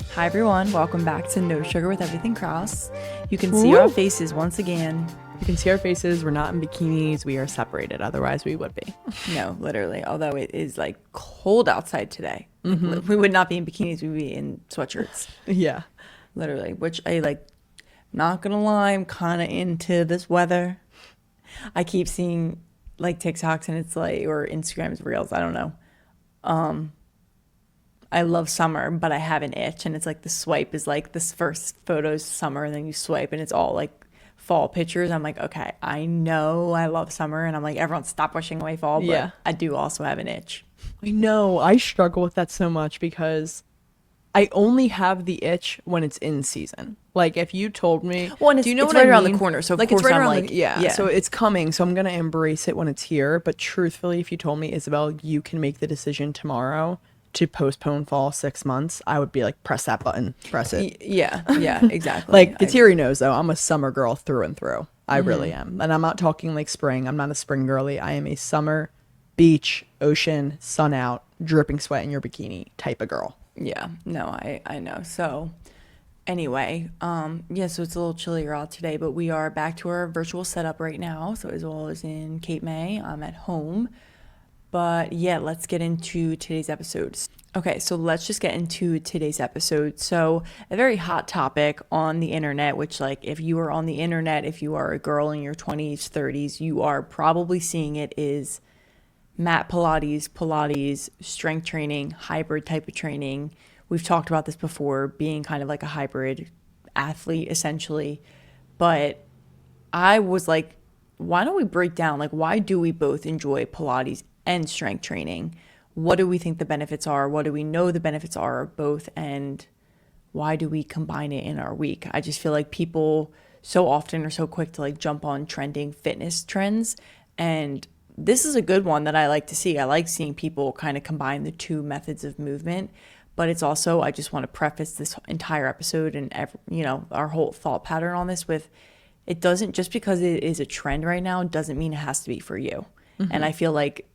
Hi everyone, welcome back to No Sugar with Everything Cross. You can see our faces once again. You can see our faces. We're not in bikinis. We are separated. Otherwise, we would be. No, literally. Although it is like cold outside today. Like, we would not be in bikinis. We'd be in sweatshirts. Yeah. Literally. Which I like, not gonna lie, I'm kind of into this weather. I keep seeing like TikToks and it's like, or Instagram's reels, I don't know. I love summer, but I have an itch, and it's like the swipe is like this first photo's summer, and then you swipe, and it's all like fall pictures. I'm like, okay, I know I love summer, and I'm like, everyone stop wishing away fall, but Yeah. I do also have an itch. I know. I struggle with that so much because I only have the itch when it's in season. Like if you told me, Well, and do you know it's what right I around the mean? corner, so of like course it's right I'm around like, the, yeah. So it's coming. So I'm gonna embrace it when it's here. But truthfully, if you told me, Isabel, you can make the decision tomorrow to postpone fall 6 months, I would be like, press that button, press it. Yeah, exactly. Like Kateri knows though, I'm a summer girl through and through. I really Mm-hmm. am. And I'm not talking like spring. I'm not a spring girly. I am a summer, beach, ocean, sun out, dripping sweat in your bikini type of girl. Yeah, no, I know. So anyway, yeah, so it's a little chillier out today, but we are back to our virtual setup right now. So as well as in Cape May, I'm at home. But yeah, let's get into today's episode. Okay, so let's just get into today's episode. So, a very hot topic on the internet, which, like, if you are on the internet, if you are a girl in your 20s, 30s, you are probably seeing it, is mat Pilates, strength training, hybrid type of training. We've talked about this before, being kind of like a hybrid athlete, essentially. But I was like, why don't we break down, like, why do we both enjoy Pilates and strength training? What do we think the benefits are? What do we know the benefits are of both? And why do we combine it in our week? I just feel like people so often are so quick to like jump on trending fitness trends. And this is a good one that I like to see. I like seeing people kind of combine the two methods of movement. But it's also, I just want to preface this entire episode and, our whole thought pattern on this with, it doesn't, just because it is a trend right now, doesn't mean it has to be for you. And I feel like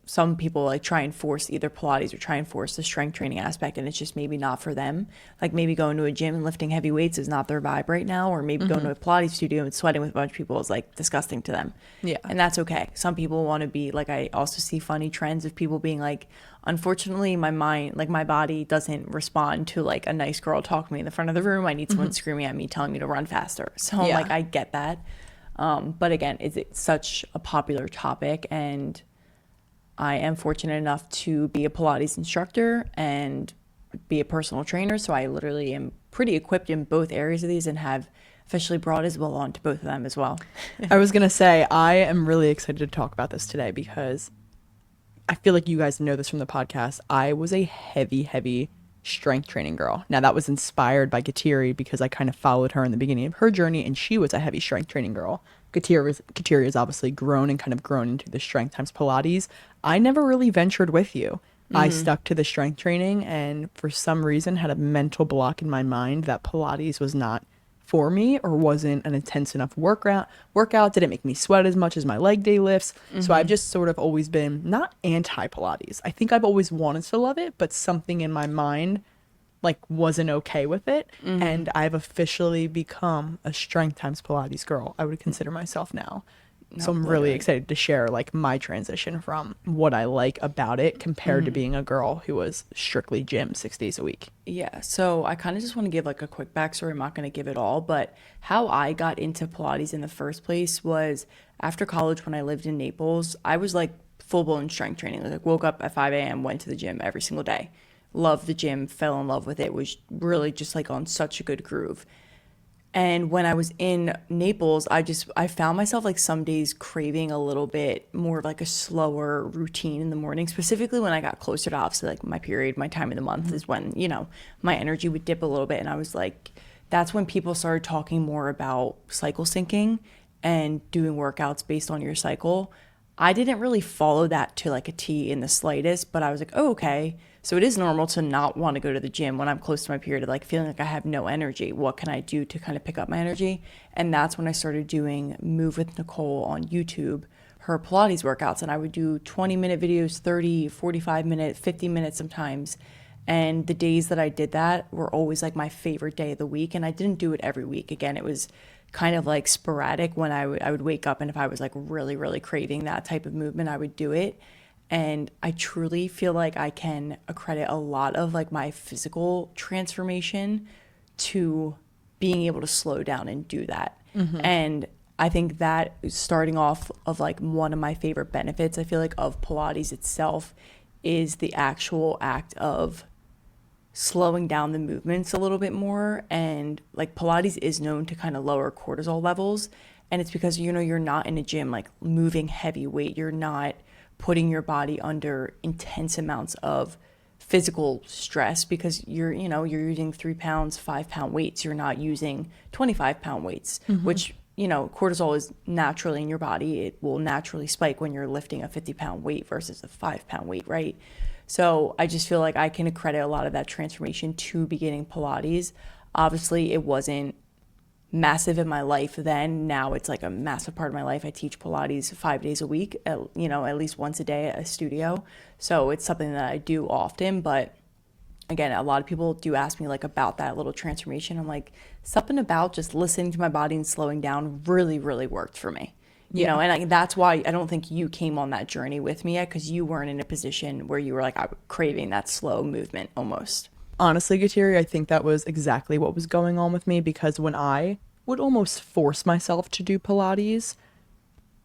some people like try and force either Pilates or try and force the strength training aspect, and it's just maybe not for them. Like maybe going to a gym and lifting heavy weights is not their vibe right now, or maybe going to a Pilates studio and sweating with a bunch of people is like disgusting to them. Yeah. And that's okay. Some people want to be like, I also see funny trends of people being like, unfortunately my mind, like my body doesn't respond to like a nice girl talking to me in the front of the room. I need someone screaming at me telling me to run faster. So I'm like, I get that. But again, it's such a popular topic, and I am fortunate enough to be a Pilates instructor and be a personal trainer. So I literally am pretty equipped in both areas of these and have officially brought Isabel on to both of them as well. I was going to say, I am really excited to talk about this today because I feel like you guys know this from the podcast. I was a heavy strength training girl. Now that was inspired by Kateri because I kind of followed her in the beginning of her journey, and she was a heavy strength training girl. Kateri has obviously grown into the strength times Pilates. I never really ventured with you. I stuck to the strength training, and for some reason had a mental block in my mind that Pilates was not for me or wasn't an intense enough workout, didn't make me sweat as much as my leg day lifts. So I've just sort of always been not anti Pilates. I think I've always wanted to love it, but something in my mind like wasn't okay with it. And I've officially become a strength times Pilates girl, I would consider myself now. So I'm really excited to share like my transition from what I like about it compared to being a girl who was strictly gym 6 days a week. Yeah, so I kind of just want to give like a quick backstory. I'm not going to give it all, but how I got into Pilates in the first place was after college when I lived in Naples. I was like full-blown strength training. Like woke up at 5 a.m., went to the gym every single day. Loved the gym, fell in love with it, was really just like on such a good groove. And when I was in Naples, I found myself like some days craving a little bit more of like a slower routine in the morning, specifically when I got closer to obviously like my period, my time of the month is when, my energy would dip a little bit. And I was like, that's when people started talking more about cycle syncing and doing workouts based on your cycle. I didn't really follow that to like a T in the slightest, but I was like, oh, okay. So it is normal to not want to go to the gym when I'm close to my period, like feeling like I have no energy. What can I do to kind of pick up my energy? And that's when I started doing Move with Nicole on YouTube, her Pilates workouts. And I would do 20-minute videos, 30, 45 minutes, 50 minutes sometimes. And the days that I did that were always like my favorite day of the week. And I didn't do it every week. Again, it was kind of like sporadic when I would wake up, and if I was like really, really craving that type of movement, I would do it. And I truly feel like I can accredit a lot of like my physical transformation to being able to slow down and do that. And I think that starting off of like one of my favorite benefits, I feel like, of Pilates itself is the actual act of slowing down the movements a little bit more. And like Pilates is known to kind of lower cortisol levels. And it's because, you know, you're not in a gym like moving heavy weight. You're not putting your body under intense amounts of physical stress because you're using 3 pounds, 5 pound weights. You're not using 25 pound weights, which, you know, cortisol is naturally in your body. It will naturally spike when you're lifting a 50 pound weight versus a 5 pound weight, right? So I just feel like I can accredit a lot of that transformation to beginning Pilates. Obviously, it wasn't massive in my life then. Now it's like a massive part of my life. I teach Pilates 5 days a week, at least once a day at a studio. So it's something that I do often. But again, a lot of people do ask me like about that little transformation. I'm like, something about just listening to my body and slowing down really, really worked for me. You know, and that's why I don't think you came on that journey with me yet, because you weren't in a position where you were like craving that slow movement almost. Honestly, Gutierrez, I think that was exactly what was going on with me, because when I would almost force myself to do Pilates,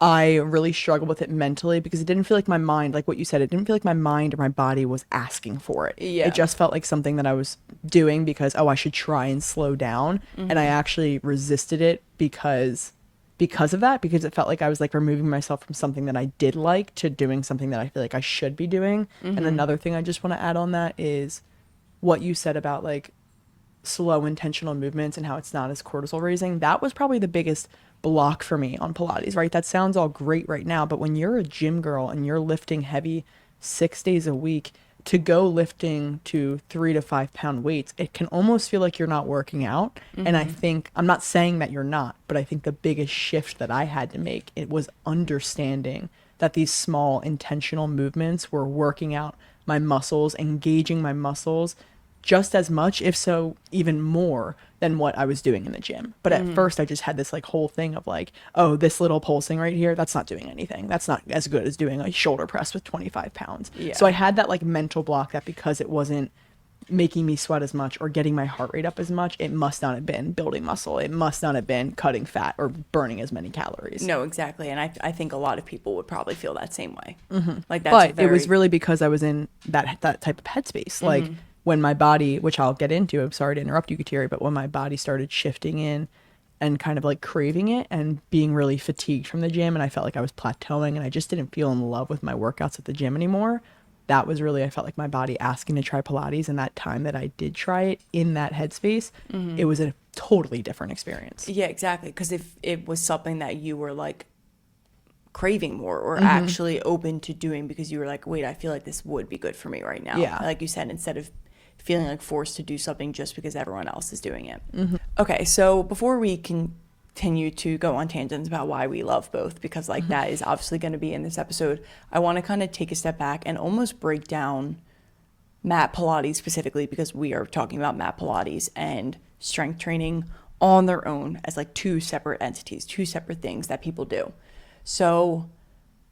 I really struggled with it mentally, because it didn't feel like my mind, like what you said, it didn't feel like my mind or my body was asking for it. Yeah. It just felt like something that I was doing because, oh, I should try and slow down. And I actually resisted it because of that, because it felt like I was like removing myself from something that I did like to doing something that I feel like I should be doing. And another thing I just want to add on that is what you said about like slow intentional movements and how it's not as cortisol raising. That was probably the biggest block for me on Pilates, right? That sounds all great right now, but when you're a gym girl and you're lifting heavy 6 days a week, to go lifting to 3 to 5 pound weights, it can almost feel like you're not working out. And I think, I'm not saying that you're not, but I think the biggest shift that I had to make, it was understanding that these small intentional movements were working out my muscles, engaging my muscles just as much, if so even more, than what I was doing in the gym. But at first I just had this like whole thing of like, oh, this little pulsing right here, that's not doing anything. That's not as good as doing a shoulder press with 25 pounds. Yeah. So I had that like mental block that because it wasn't making me sweat as much or getting my heart rate up as much, it must not have been building muscle. It must not have been cutting fat or burning as many calories. No, exactly. And I think a lot of people would probably feel that same way. Like that's But very... it was really because I was in that type of headspace. Like when my body, which I'll get into, I'm sorry to interrupt you, Gutierrez, but when my body started shifting in and kind of like craving it and being really fatigued from the gym, and I felt like I was plateauing and I just didn't feel in love with my workouts at the gym anymore, that was really, I felt like my body asking to try Pilates. And that time that I did try it in that headspace, it was a totally different experience. Yeah, exactly. Because if it was something that you were like craving more or actually open to doing because you were like, wait, I feel like this would be good for me right now. Yeah. Like you said, instead of feeling like forced to do something just because everyone else is doing it. Okay, so before we continue to go on tangents about why we love both, because like that is obviously going to be in this episode, I want to kind of take a step back and almost break down mat Pilates specifically, because we are talking about mat Pilates and strength training on their own as like two separate entities, two separate things that people do. So,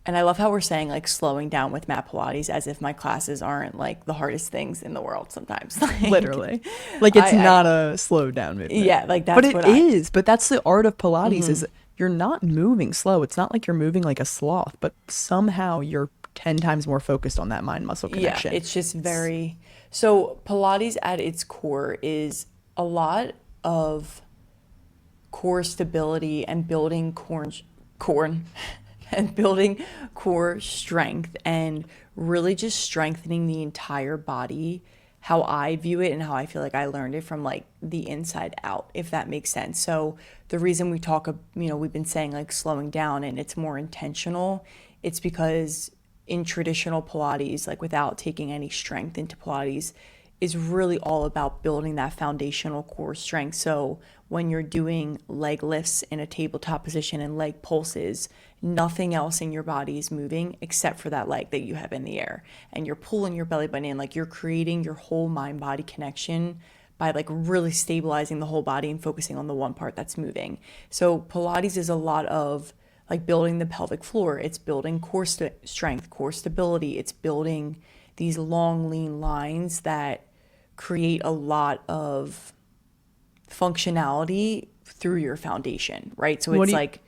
and I love how we're saying like slowing down with mat Pilates as if my classes aren't like the hardest things in the world sometimes. Like, Literally. Like it's not a slow down movement. Yeah, like that's but it is. But that's the art of Pilates is you're not moving slow. It's not like you're moving like a sloth, but somehow you're 10 times more focused on that mind muscle connection. Yeah, it's just very... So Pilates at its core is a lot of core stability and building and building core strength and really just strengthening the entire body, how I view it and how I feel like I learned it from like the inside out, if that makes sense. So the reason we talk, we've been saying like slowing down and it's more intentional, it's because in traditional Pilates, like without taking any strength into Pilates, is really all about building that foundational core strength. So when you're doing leg lifts in a tabletop position and leg pulses, nothing else in your body is moving except for that leg that you have in the air. And you're pulling your belly button in, like you're creating your whole mind body connection by like really stabilizing the whole body and focusing on the one part that's moving. So Pilates is a lot of like building the pelvic floor. It's building core strength, core stability. It's building these long, lean lines that create a lot of functionality through your foundation, right? So it's like,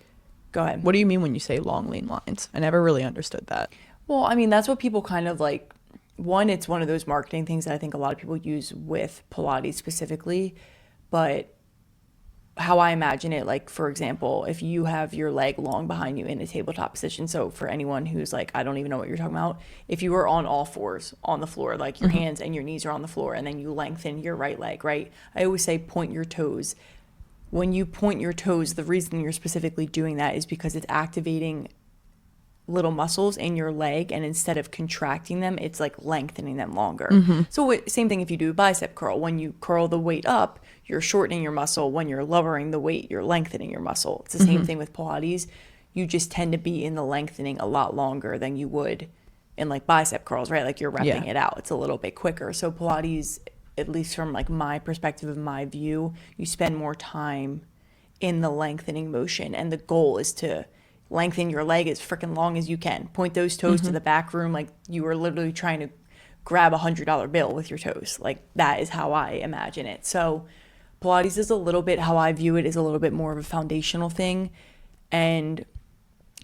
go ahead. What do you mean when you say long, lean lines? I never really understood that. Well, I mean, that's what people kind of like. One, it's one of those marketing things that I think a lot of people use with Pilates specifically. But how I imagine it, like, for example, if you have your leg long behind you in a tabletop position. So for anyone who's like, I don't even know what you're talking about. If you were on all fours on the floor, like your hands and your knees are on the floor, and then you lengthen your right leg, right? I always say point your toes. When you point your toes, the reason you're specifically doing that is because it's activating little muscles in your leg, and instead of contracting them, it's like lengthening them longer. So same thing if you do a bicep curl. When you curl the weight up, you're shortening your muscle. When you're lowering the weight, you're lengthening your muscle. It's the same thing with Pilates. You just tend to be in the lengthening a lot longer than you would in like bicep curls, right? Like you're repping it out. It's a little bit quicker. So Pilates, at least from like my perspective of my view, you spend more time in the lengthening motion, and the goal is to lengthen your leg as freaking long as you can. Point those toes to the back room like you are literally trying to grab $100 bill with your toes. Like that is how I imagine it. So Pilates is a little bit, how I view it is a little bit more of a foundational thing. And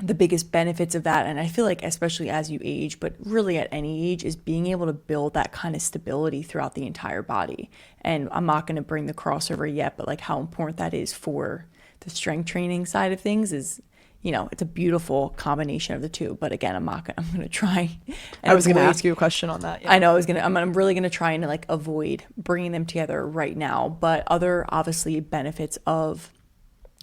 the biggest benefits of that, and I feel like especially as you age, but really at any age, is being able to build that kind of stability throughout the entire body. And I'm not going to bring the crossover yet, but like how important that is for the strength training side of things is, you know, it's a beautiful combination of the two. But again, I'm going to try. I was going to ask you a question on that. Yeah. I know I'm really going to try and like avoid bringing them together right now. But other obviously benefits of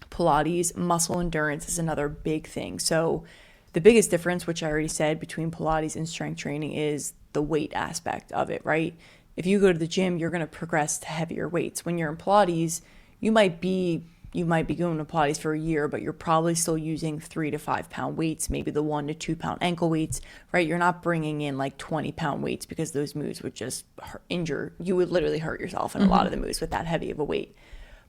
Pilates, muscle endurance is another big thing. So the biggest difference, which I already said, between Pilates and strength training is the weight aspect of it, right? If you go to the gym, you're going to progress to heavier weights. When you're in Pilates, you might be going to Pilates for a year, but you're probably still using 3 to 5 pound weights, maybe the 1 to 2 pound ankle weights, right? You're not bringing in like 20-pound weights because those moves would just injure. You would literally hurt yourself in a lot of the moves with that heavy of a weight.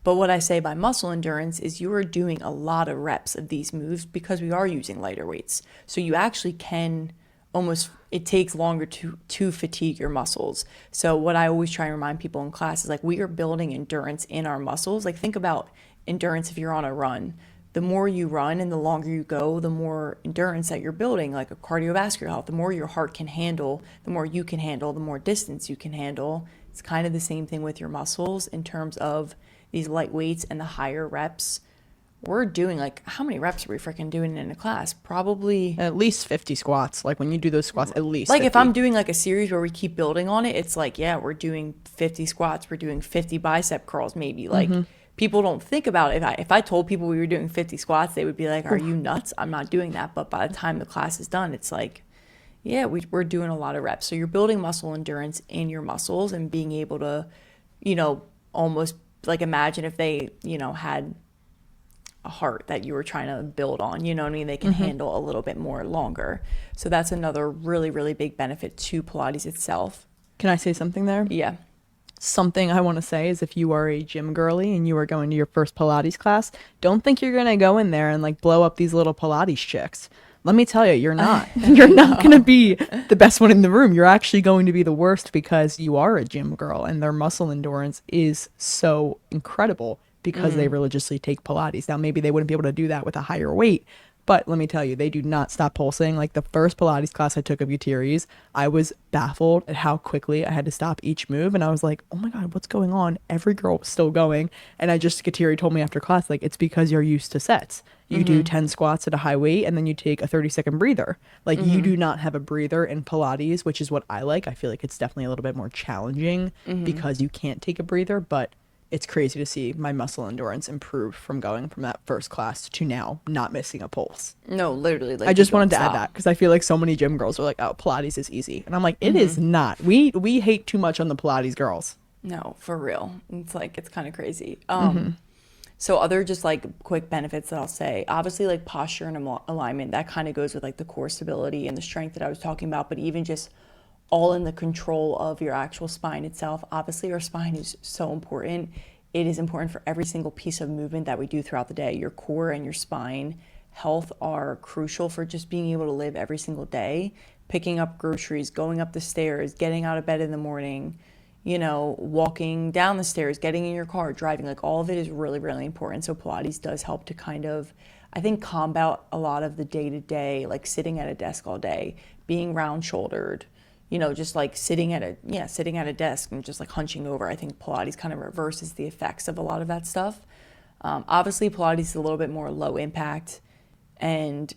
But what I say by muscle endurance is you are doing a lot of reps of these moves because we are using lighter weights. So you actually can almost, it takes longer to fatigue your muscles. So what I always try and remind people in class is like we are building endurance in our muscles. Like think about endurance if you're on a run. The more you run and the longer you go, the more endurance that you're building, like a cardiovascular health. The more your heart can handle, the more you can handle, the more distance you can handle. It's kind of the same thing with your muscles in terms of these light weights and the higher reps. We're doing like, how many reps are we freaking doing in a class? Probably at least 50 squats. Like when you do those squats, at least like 50. If I'm doing like a series where we keep building on it, it's like, yeah, we're doing 50 squats, we're doing 50 bicep curls maybe. Like people don't think about it. If I told people we were doing 50 squats, they would be like, are you nuts? I'm not doing that. But by the time the class is done, it's like, yeah, we're doing a lot of reps. So you're building muscle endurance in your muscles and being able to, you know, almost like imagine if they, you know, had a heart that you were trying to build on, you know what I mean? They can handle a little bit more longer. So that's another really, really big benefit to Pilates itself. Can I say something there? Yeah. Something I want to say is if you are a gym girly and you are going to your first Pilates class, don't think you're going to go in there and like blow up these little Pilates chicks. Let me tell you, you're not. You're not going to be the best one in the room. You're actually going to be the worst because you are a gym girl and their muscle endurance is so incredible because they religiously take Pilates. Now, maybe they wouldn't be able to do that with a higher weight, but let me tell you, they do not stop pulsing. Like the first Pilates class I took of Gutierrez, I was baffled at how quickly I had to stop each move. And I was like, oh my God, what's going on? Every girl was still going. And Gutierrez told me after class, like, it's because you're used to sets. You do 10 squats at a high weight and then you take a 30-second breather. Like you do not have a breather in Pilates, which is what I like. I feel like it's definitely a little bit more challenging because you can't take a breather, but it's crazy to see my muscle endurance improve from going from that first class to now not missing a pulse. No, literally, I like you just don't wanted to add stop. that because I feel like so many gym girls are like, "Oh, Pilates is easy," and I'm like, "It is not. We hate too much on the Pilates girls." No, for real. It's like it's kind of crazy. So other just like quick benefits that I'll say, obviously like posture and alignment, that kind of goes with like the core stability and the strength that I was talking about, but even just all in the control of your actual spine itself. Obviously our spine is so important. It is important for every single piece of movement that we do throughout the day. Your core and your spine health are crucial for just being able to live every single day, picking up groceries, going up the stairs, getting out of bed in the morning, walking down the stairs, getting in your car, driving, like all of it is really, really important. So Pilates does help to kind of, I think, combat a lot of the day to day, like sitting at a desk all day, being round shouldered, just like sitting at a desk and just like hunching over. I think Pilates kind of reverses the effects of a lot of that stuff. Obviously, Pilates is a little bit more low impact, and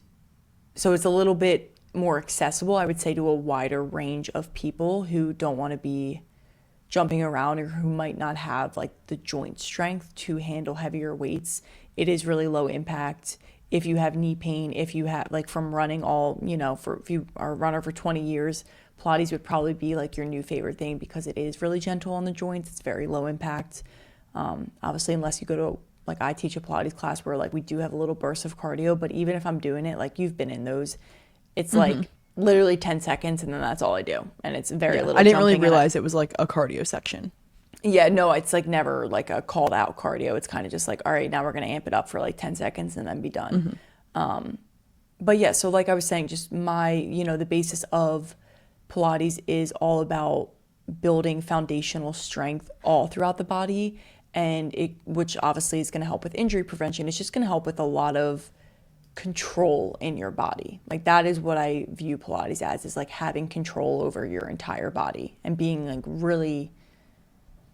so it's a little bit more accessible, I would say, to a wider range of people who don't want to be jumping around or who might not have like the joint strength to handle heavier weights. It is really low impact. If you have knee pain, if you have like from running for if you are a runner for 20 years, Pilates would probably be like your new favorite thing because it is really gentle on the joints. It's very low impact. Obviously, unless you go to like I teach a Pilates class where like we do have a little burst of cardio, but even if I'm doing it, like you've been in those, it's like literally 10 seconds and then that's all I do. And it's very Yeah, little I didn't really jumping. realize it was like a cardio section. Yeah, no, it's like never like a called out cardio. It's kind of just like, all right, now we're going to amp it up for like 10 seconds and then be done. But yeah, so like I was saying, just the basis of Pilates is all about building foundational strength all throughout the body. And which obviously is going to help with injury prevention. It's just going to help with a lot of control in your body. Like that is what I view Pilates as, is like having control over your entire body and being like really,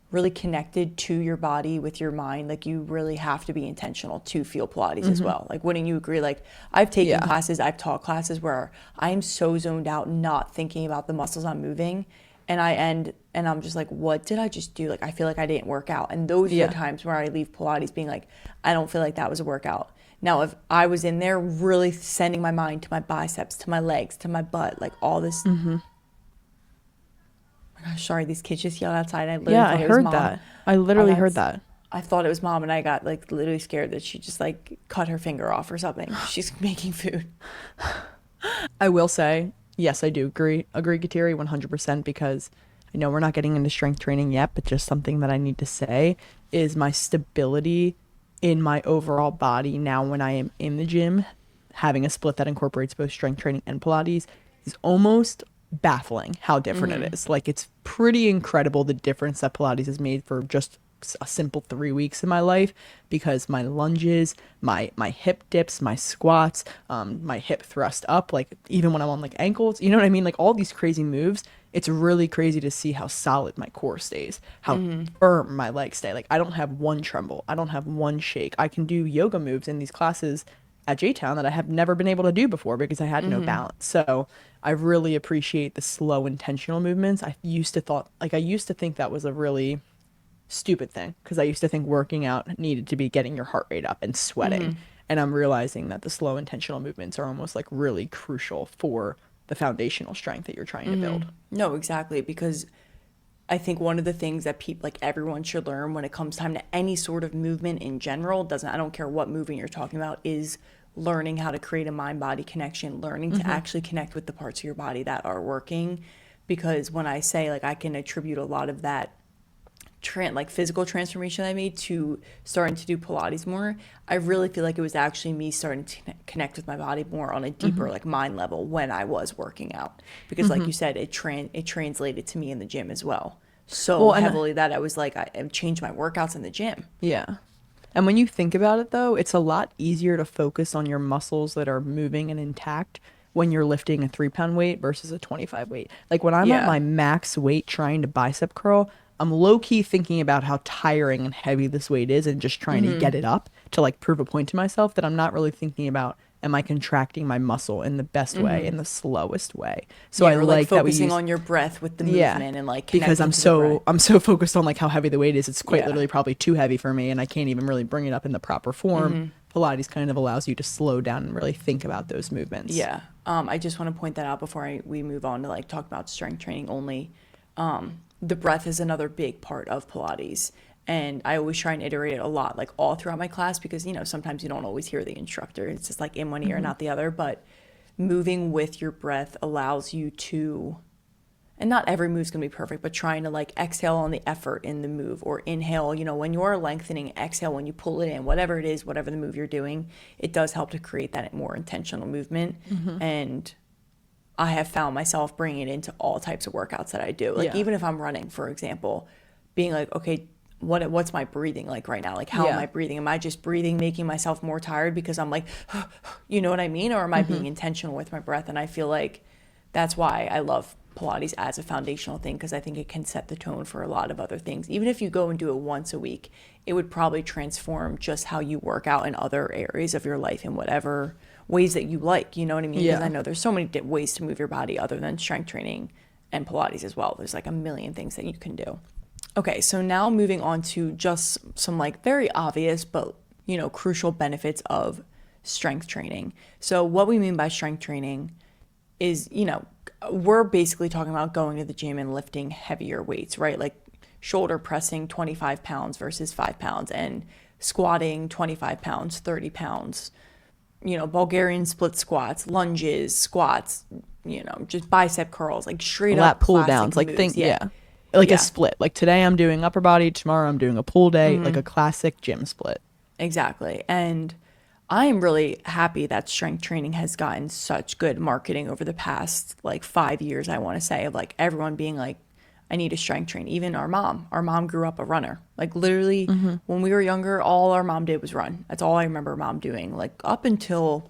really connected to your body with your mind. Like you really have to be intentional to feel Pilates as well. Like wouldn't you agree? Like I've taken Yeah. classes, I've taught classes where I am so zoned out, not thinking about the muscles I'm moving. And I end and I'm just like, what did I just do? Like I feel like I didn't work out. And those are the Yeah. times where I leave Pilates being like, I don't feel like that was a workout. Now, if I was in there really sending my mind to my biceps, to my legs, to my butt, like all this, oh my gosh, sorry, these kids just yelled outside. I literally Yeah, I thought it was heard mom. that. I I literally got, heard that. I thought it was mom, and I got like literally scared that she just like cut her finger off or something. She's making food. I will say, yes, I do agree, Kateri, 100%, because I know we're not getting into strength training yet, but just something that I need to say is my stability in my overall body now when I am in the gym, having a split that incorporates both strength training and Pilates is almost baffling how different it is. Like it's pretty incredible the difference that Pilates has made for just a simple 3 weeks in my life, because my lunges, my hip dips, my squats, my hip thrust up, like even when I'm on like ankles, you know what I mean? Like all these crazy moves, it's really crazy to see how solid my core stays, how firm my legs stay. Like I don't have one tremble, I don't have one shake. I can do yoga moves in these classes at J-Town that I have never been able to do before because I had no balance. So I really appreciate the slow intentional movements. I used to think that was a really stupid thing because I used to think working out needed to be getting your heart rate up and sweating. And I'm realizing that the slow intentional movements are almost like really crucial for the foundational strength that you're trying to build. No, exactly, because I think one of the things that people like everyone should learn when it comes time to any sort of movement in general, doesn't I don't care what movement you're talking about, is learning how to create a mind body connection, learning to actually connect with the parts of your body that are working. Because when I say like I can attribute a lot of that like physical transformation I made to starting to do Pilates more, I really feel like it was actually me starting to connect with my body more on a deeper like mind level when I was working out, because like you said, it translated to me in the gym as well, so Well, and heavily that I was like I changed my workouts in the gym. yeah. And when you think about it, though, it's a lot easier to focus on your muscles that are moving and intact when you're lifting a 3 pound weight versus a 25 weight. Like when I'm at Yeah. my max weight trying to bicep curl, I'm low key thinking about how tiring and heavy this weight is and just trying to get it up to like prove a point to myself, that I'm not really thinking about am I contracting my muscle in the best way, in the slowest way? So I or like that we focusing use on your breath with the yeah, movement and like because connecting to the breath. I'm so focused on like how heavy the weight is. It's quite Yeah. literally probably too heavy for me, and I can't even really bring it up in the proper form. Pilates kind of allows you to slow down and really think about those movements. Yeah. I just want to point that out before we move on to like talk about strength training only. The breath is another big part of Pilates. And I always try and iterate it a lot, like all throughout my class, because, sometimes you don't always hear the instructor. It's just like in one ear, not the other. But moving with your breath allows you to, and not every move's gonna be perfect, but trying to like exhale on the effort in the move or inhale, when you're lengthening, exhale when you pull it in, whatever it is, whatever the move you're doing, it does help to create that more intentional movement. And I have found myself bringing it into all types of workouts that I do. Like Yeah. even if I'm running, for example, being like, okay, what's my breathing like right now? Like how am Yeah. I breathing? Am I just breathing, making myself more tired because I'm like, you know what I mean? Or am I being intentional with my breath? And I feel like that's why I love Pilates as a foundational thing, because I think it can set the tone for a lot of other things. Even if you go and do it once a week, it would probably transform just how you work out in other areas of your life in whatever ways that you like, you know what I mean? Because Yeah. I know there's so many ways to move your body other than strength training and Pilates as well. There's like a million things that you can do. Okay, so now moving on to just some like very obvious but crucial benefits of strength training. So what we mean by strength training is, we're basically talking about going to the gym and lifting heavier weights, right? Like shoulder pressing 25 pounds versus 5 pounds, and squatting 25 pounds, 30 pounds, Bulgarian split squats, lunges, squats, just bicep curls, like straight Lat up pull classic downs, like moves. like Yeah. a split. Like today I'm doing upper body, tomorrow I'm doing a pull day, like a classic gym split. Exactly. And I am really happy that strength training has gotten such good marketing over the past like 5 years, I want to say, of like everyone being like, I need a strength train. Even our mom. Our mom grew up a runner. Like literally when we were younger, all our mom did was run. That's all I remember mom doing. Like up until,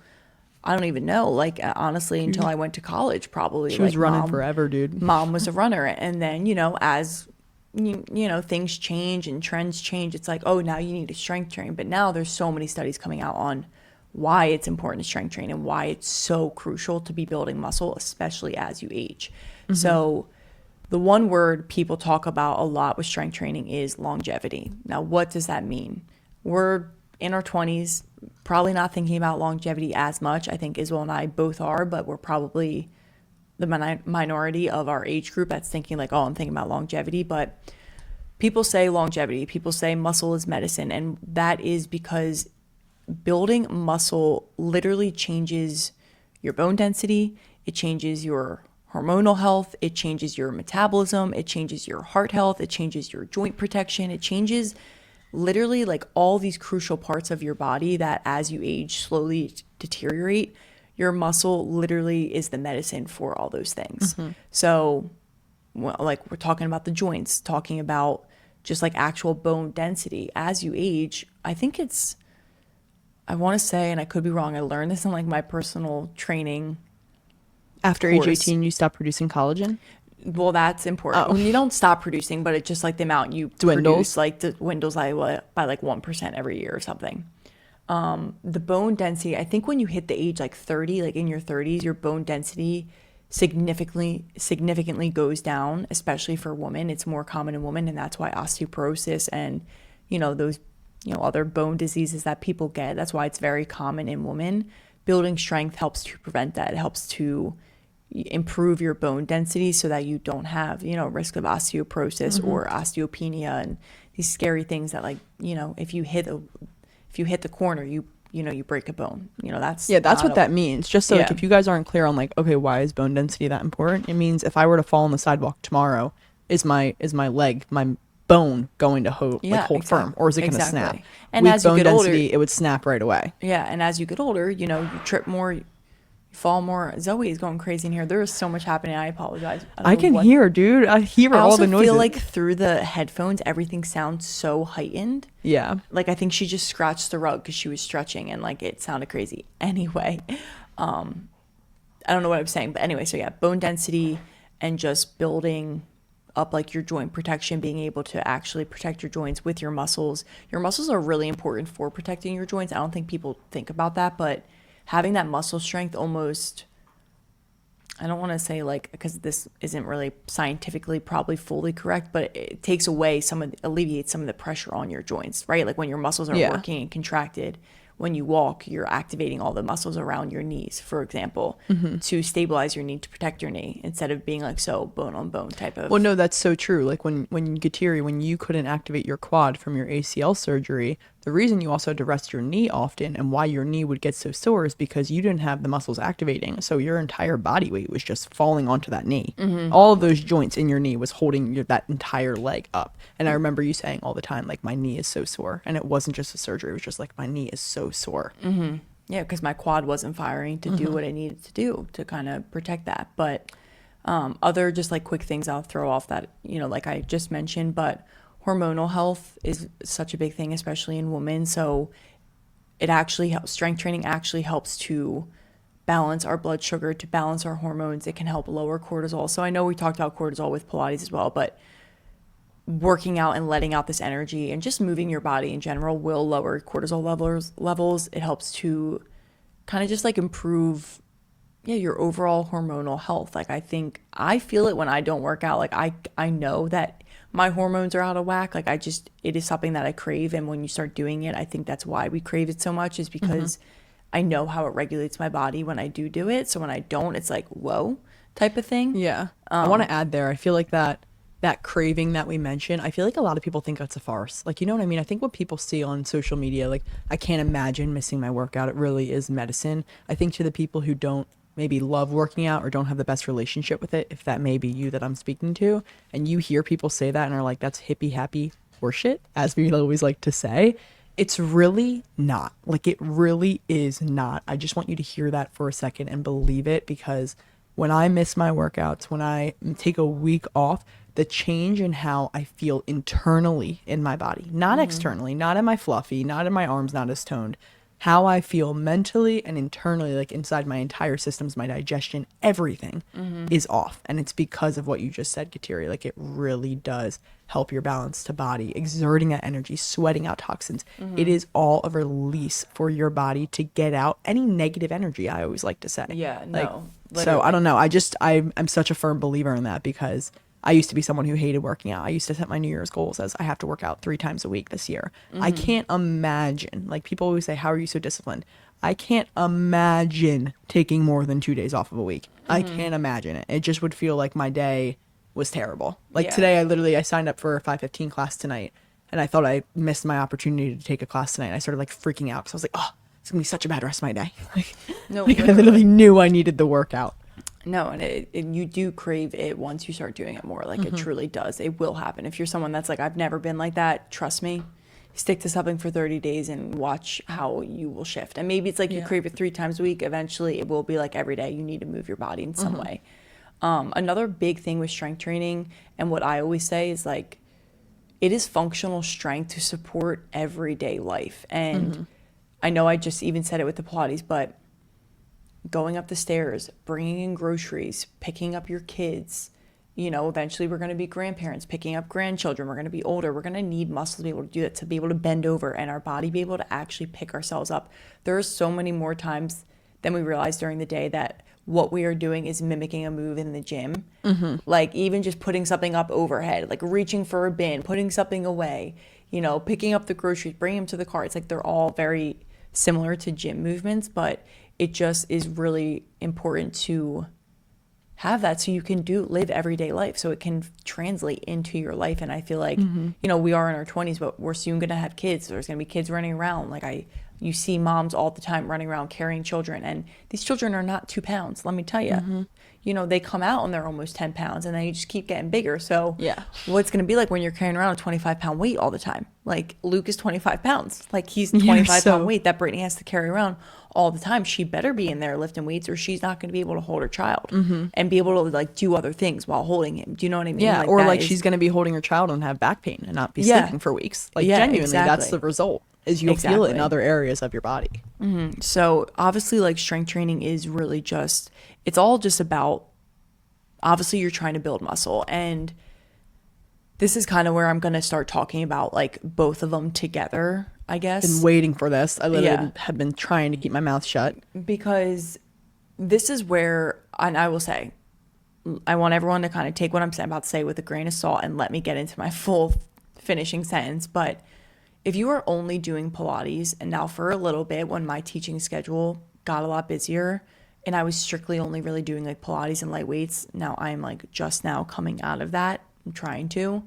I don't even know, like honestly, until I went to college probably. She was like running forever, dude. Mom was a runner. And then, as things change and trends change, it's like, oh, now you need to strength train. But now there's so many studies coming out on why it's important to strength train and why it's so crucial to be building muscle, especially as you age. So the one word people talk about a lot with strength training is longevity. Now, what does that mean? We're in our 20s, probably not thinking about longevity as much. I think Isabel and I both are, but we're probably the minority of our age group that's thinking like, oh, I'm thinking about longevity. But people say longevity, people say muscle is medicine. And that is because building muscle literally changes your bone density, it changes your hormonal health, it changes your metabolism, it changes your heart health, it changes your joint protection, it changes literally like all these crucial parts of your body that as you age slowly deteriorate. Your muscle literally is the medicine for all those things. So like we're talking about the joints, talking about just like actual bone density as you age. I want to say, and I could be wrong, I learned this in like my personal training. After course. age 18, you stop producing collagen? Well, that's important. Oh. When you don't stop producing, but it's just like the amount you Dwindles? produce, like dwindles by like 1% every year or something. The bone density, I think when you hit the age like 30, like in your 30s, your bone density significantly goes down, especially for women. It's more common in women, and that's why osteoporosis and those other bone diseases that people get, that's why it's very common in women. Building strength helps to prevent that. It helps to improve your bone density so that you don't have risk of osteoporosis or osteopenia and these scary things that like if you hit the corner, you break a bone. That's What that means. Just so like Yeah. if you guys aren't clear on like, okay, why is bone density that important? It means if I were to fall on the sidewalk tomorrow, is my leg, my bone going to hold firm, or is it going to snap? And With as you bone get older, density, it would snap right away. yeah, and as you get older, you trip more, you fall more. Zoe is going crazy in here. There is so much happening. I apologize. don't I know can what- hear, dude. I hear I all also the noises. feel like through the headphones, everything sounds so heightened. Yeah. Like I think she just scratched the rug because she was stretching and like it sounded crazy. Anyway, I don't know what I'm saying, but anyway, so yeah, bone density and just building up like your joint protection, being able to actually protect your joints with your muscles. Your muscles are really important for protecting your joints. I don't think people think about that, but having that muscle strength almost, I don't want to say like, because this isn't really scientifically probably fully correct, but it takes away alleviates some of the pressure on your joints, right? Like when your muscles are working and contracted, when you walk, you're activating all the muscles around your knees, for example, to stabilize your knee, to protect your knee, instead of being like so bone on bone type of. Well, no, that's so true. Like when Gutiri, when you couldn't activate your quad from your ACL surgery, the reason you also had to rest your knee often and why your knee would get so sore is because you didn't have the muscles activating. So your entire body weight was just falling onto that knee. All of those joints in your knee was holding that entire leg up. And I remember you saying all the time, like, my knee is so sore. And it wasn't just a surgery. It was just like, my knee is so sore. Yeah, because my quad wasn't firing to do what I needed to do to kind of protect that. But other just like quick things I'll throw off that, like I just mentioned, but hormonal health is such a big thing, especially in women. So it actually helps, strength training actually helps to balance our blood sugar, to balance our hormones. It can help lower cortisol. So I know we talked about cortisol with Pilates as well, but working out and letting out this energy and just moving your body in general will lower cortisol levels. It helps to kind of just like improve your overall hormonal health. Like I feel it when I don't work out. Like I know that my hormones are out of whack. Like it is something that I crave. And when you start doing it, I think that's why we crave it so much, is because I know how it regulates my body when I do it. So when I don't, it's like, whoa, type of thing. Yeah. I want to add there, I feel like that craving that we mentioned, I feel like a lot of people think it's a farce. Like, you know what I mean? I think what people see on social media, like, I can't imagine missing my workout. It really is medicine. I think to the people who don't maybe love working out or don't have the best relationship with it, if that may be you that I'm speaking to, and you hear people say that and are like, that's hippie happy horseshit, as we always like to say, it's really not. Like, it really is not. I just want you to hear that for a second and believe it, because when I miss my workouts, when I take a week off, the change in how I feel internally in my body, not externally, not in my fluffy, not in my arms, not as toned, how I feel mentally and internally, like inside my entire systems, my digestion, everything is off. And it's because of what you just said, Kateri. Like, it really does help your balance to body, exerting that energy, sweating out toxins. It is all a release for your body to get out any negative energy, I always like to say. Yeah, like, no. So I don't know. I'm such a firm believer in that, because I used to be someone who hated working out. I used to set my New Year's goals as I have to work out 3 times a week this year. I can't imagine, like, people always say, how are you so disciplined? I can't imagine taking more than 2 days off of a week. I can't imagine it. It just would feel like my day was terrible. Like today, I signed up for a 5:15 class tonight, and I thought I missed my opportunity to take a class tonight. I started like freaking out because I was like, oh, it's gonna be such a bad rest of my day. Like, No, like I literally knew I needed the workout. No, and you do crave it once you start doing it more. Like, it truly does. It will happen. If you're someone that's like, I've never been like that, trust me, stick to something for 30 days and watch how you will shift. And maybe it's like you crave it 3 times a week. Eventually, it will be like every day you need to move your body in some way. Another big thing with strength training, and what I always say is, like, it is functional strength to support everyday life. And I know I just even said it with the Pilates, but going up the stairs, bringing in groceries, picking up your kids, eventually we're going to be grandparents, picking up grandchildren, we're going to be older, we're going to need muscles to be able to do that, to be able to bend over and our body be able to actually pick ourselves up. There are so many more times than we realize during the day that what we are doing is mimicking a move in the gym. Like, even just putting something up overhead, like reaching for a bin, putting something away, picking up the groceries, bringing them to the car. It's like they're all very similar to gym movements, but it just is really important to have that so you can live everyday life, so it can translate into your life. And I feel like, we are in our 20s, but we're soon going to have kids. There's going to be kids running around. Like, you see moms all the time running around carrying children, and these children are not 2 pounds. Let me tell you, they come out and they're almost 10 pounds, and they just keep getting bigger. So what's going to be like when you're carrying around a 25-pound weight all the time? Like, Luke is 25 pounds. Like, he's 25-pound weight that Brittany has to carry around all the time. She better be in there lifting weights, or she's not going to be able to hold her child and be able to, like, do other things while holding him. Do you know what I mean? Yeah, or like she's going to be holding her child and have back pain and not be sleeping for weeks. Like, genuinely, that's the result, is you'll feel it in other areas of your body. So obviously, like, strength training is really just, it's all just about, obviously you're trying to build muscle, and this is kind of where I'm going to start talking about, like, both of them together. I Been guess. waiting for this. I Yeah, literally have been trying to keep my mouth shut. because this is where, and I will say, I want everyone to kind of take what I'm about to say with a grain of salt and let me get into my full finishing sentence. But if you are only doing Pilates, and now for a little bit when my teaching schedule got a lot busier and I was strictly only really doing like Pilates and light weights, now I'm like just now coming out of that. I'm trying to.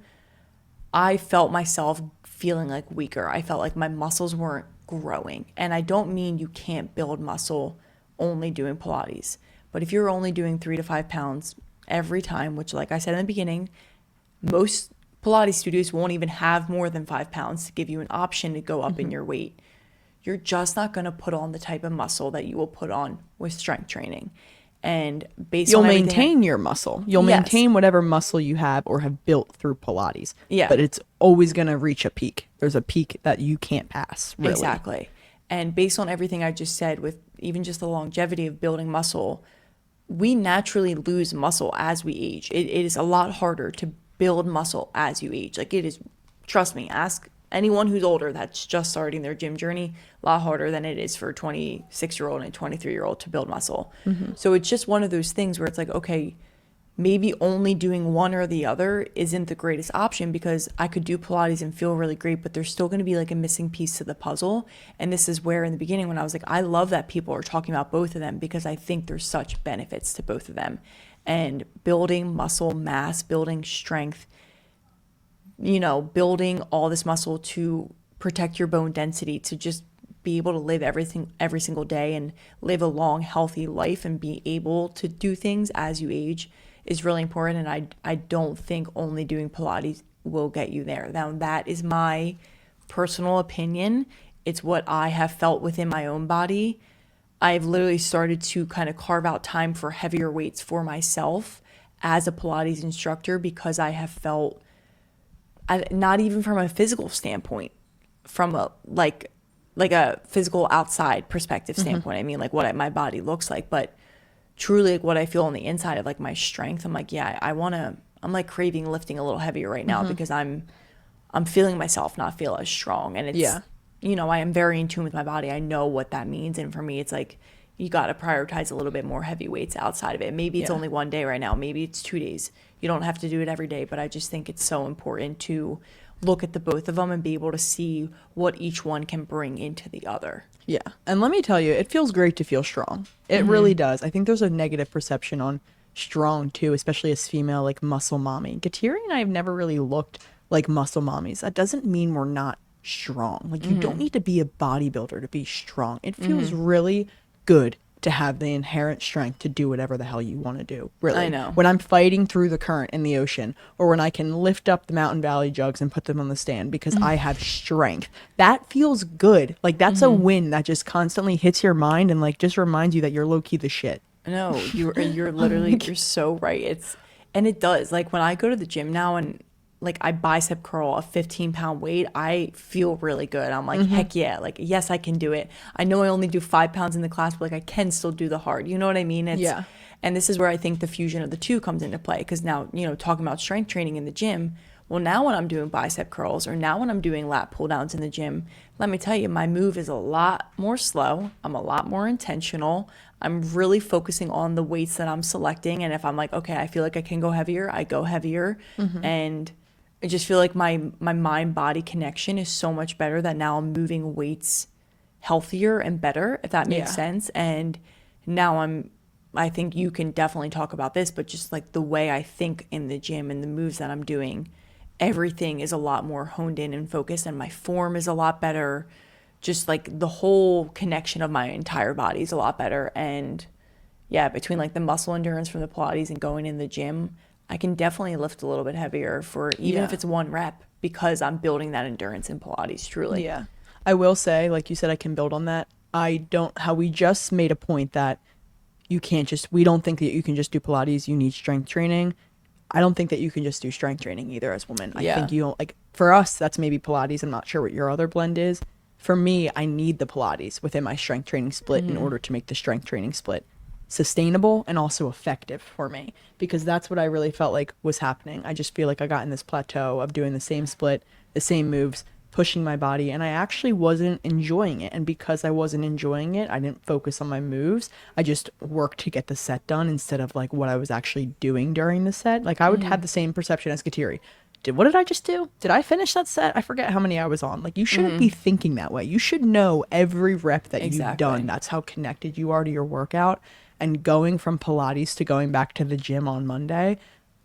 I felt myself feeling like weaker. I felt like my muscles weren't growing. And I don't mean you can't build muscle only doing Pilates. But if you're only doing 3 to 5 pounds every time, which, like I said in the beginning, most Pilates studios won't even have more than 5 pounds to give you an option to go up in your weight. You're just not going to put on the type of muscle that you will put on with strength training. And based You'll on everything, maintain your muscle. You'll yes, maintain whatever muscle you have or have built through Pilates. yeah, But it's always going to reach a peak. There's a peak that you can't pass, really. exactly. And based on everything I just said, with even just the longevity of building muscle, we naturally lose muscle as we age. It is a lot harder to build muscle as you age. Like it is, trust me, ask anyone who's older that's just starting their gym journey, a lot harder than it is for a 26-year-old and a 23-year-old to build muscle. So it's just one of those things where it's like, okay, maybe only doing one or the other isn't the greatest option, because I could do Pilates and feel really great, but there's still going to be like a missing piece to the puzzle. And this is where in the beginning when I was like, I love that people are talking about both of them, because I think there's such benefits to both of them. And building muscle mass, building strength, building all this muscle to protect your bone density, to just be able to live everything every single day and live a long, healthy life and be able to do things as you age is really important. And I don't think only doing Pilates will get you there. Now, that is my personal opinion. It's what I have felt within my own body. I've literally started to kind of carve out time for heavier weights for myself as a Pilates instructor, because I have felt, not even from a physical standpoint, from a like a physical outside perspective standpoint. I mean, like what my body looks like, but truly like what I feel on the inside of like my strength. I'm like, yeah, I'm like craving lifting a little heavier right now, because I'm feeling myself not feel as strong. And it's, Yeah. I am very in tune with my body. I know what that means. And for me, it's like, you got to prioritize a little bit more heavy weights outside of it. Maybe it's Yeah. only one day right now. Maybe it's 2 days. You don't have to do it every day, but I just think it's so important to look at the both of them and be able to see what each one can bring into the other. Yeah. And let me tell you, it feels great to feel strong. It really does. I think there's a negative perception on strong too, especially as female, like muscle mommy. Kateri and I have never really looked like muscle mommies. That doesn't mean we're not strong. Like you don't need to be a bodybuilder to be strong. It feels really good to have the inherent strength to do whatever the hell you want to do. Really. I know. When I'm fighting through the current in the ocean, or when I can lift up the Mountain Valley jugs and put them on the stand because I have strength, that feels good. Like that's a win that just constantly hits your mind and like just reminds you that you're low key the shit. No, you're literally, you're so right. And it does. Like when I go to the gym now and like I bicep curl a 15-pound weight, I feel really good. I'm like, heck yeah. Like, yes, I can do it. I know I only do 5 pounds in the class, but like I can still do the hard. You know what I mean? Yeah. And this is where I think the fusion of the two comes into play. Because now, talking about strength training in the gym, well, now when I'm doing bicep curls or now when I'm doing lat pull downs in the gym, let me tell you, my move is a lot more slow. I'm a lot more intentional. I'm really focusing on the weights that I'm selecting. And if I'm like, okay, I feel like I can go heavier, I go heavier. And I just feel like my mind body connection is so much better that now I'm moving weights healthier and better, if that makes Yeah. sense. And now I think you can definitely talk about this, but just like the way I think in the gym and the moves that I'm doing, everything is a lot more honed in and focused, and my form is a lot better. Just like the whole connection of my entire body is a lot better. And yeah, between like the muscle endurance from the Pilates and going in the gym, I can definitely lift a little bit heavier for even if Yeah. it's one rep, because I'm building that endurance in Pilates, truly. Yeah. I will say, like you said, I can build on that. I don't, how we just made a point that we don't think that you can just do Pilates, you need strength training. I don't think that you can just do strength training either as women. I Yeah. think you don't, like, for us, that's maybe Pilates. I'm not sure what your other blend is. For me, I need the Pilates within my strength training split in order to make the strength training split sustainable and also effective for me, because that's what I really felt like was happening. I just feel like I got in this plateau of doing the same split, the same moves, pushing my body, and I actually wasn't enjoying it. And because I wasn't enjoying it, I didn't focus on my moves. I just worked to get the set done instead of like what I was actually doing during the set. Like I would have the same perception as Kateri. What did I just do? Did I finish that set? I forget how many I was on. Like you shouldn't be thinking that way. You should know every rep that you've done. That's how connected you are to your workout. And going from Pilates to going back to the gym on Monday,